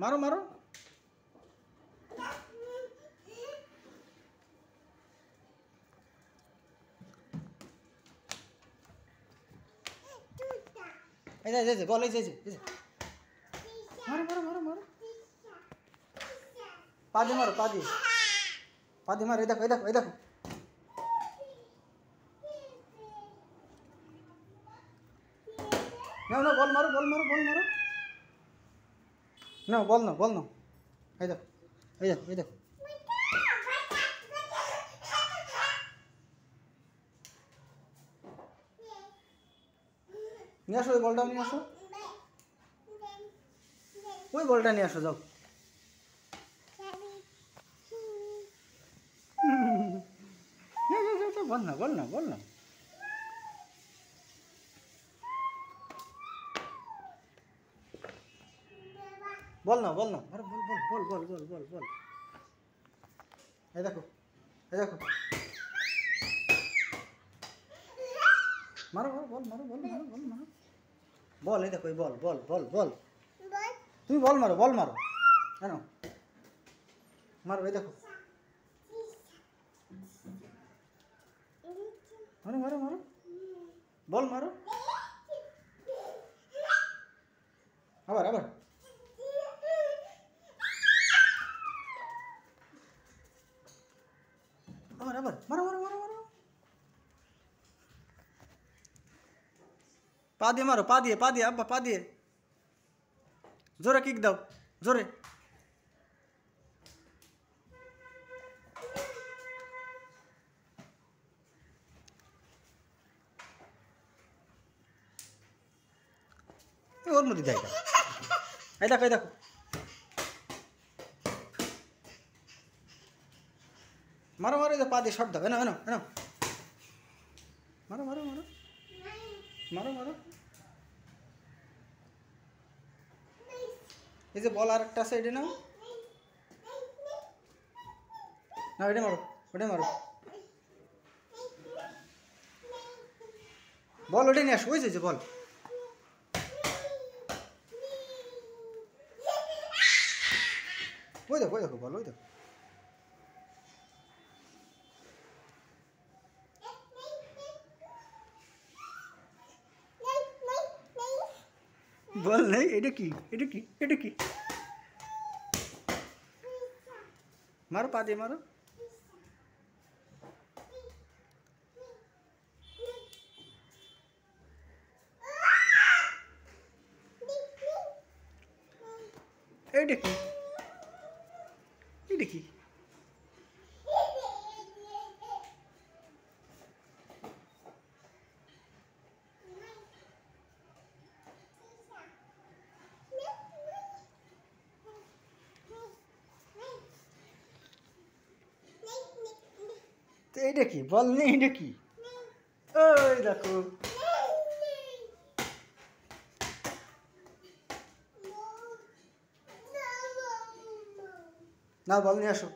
মারো মারো। এই যে বল, এই যে মারো মারো মারো মারো। পা দিয়ে মারো, পা দিয়ে মারো। এই দেখো এই দেখো এই দেখো। নাও না, বল মারো বল মারো বল মারো। না বল না, বল না। এই দেখো এই দেখো এই দেখো। নিয়ে আসো ওই বলটা, নিয়ে আসো ওই বলটা নিয়ে আসো, যাও। বল না বল না বল না। বল না বল না, আরে বল বল বল বল বল বল বল। এই দেখো এই দেখো। মারো মারো বল মারো, বল মারো বল মারো। বল, এই দেখো এই বল বল বল বল। তুমি বল মারো, বল মারো। কেন মারো, এই দেখো। মারো মারো মারো, বল মারো। আবার আবার। আবার আবার মারো মারো মারো মারো। পা দিয়ে মারো, পা দিয়ে আব্বা, পা দিয়ে জোরে কিক দাও, জোরে। ওর মধ্যে দেয়, এই দেখো এই দেখো। মারো মারো, পা দিয়ে শট দাও। এনো এনো এনো, মারো মারো মারো মারো মারো। এই যে বল আর একটা আছে, এটা নাও না, এটা মারো, ওটা মারো। বল ওটা নিয়ে আসো, ওই যে বল। ওই দেখো ওই দেখো বল, ওই দেখো। বল নেই, এটা কি এটা কি এটা কি। মারো, পা দিয়ে মারো। এইটা কি এটা কি। এইটা কি বল নেই, এটা কি। ওই দেখো। না বল নিয়ে আসো।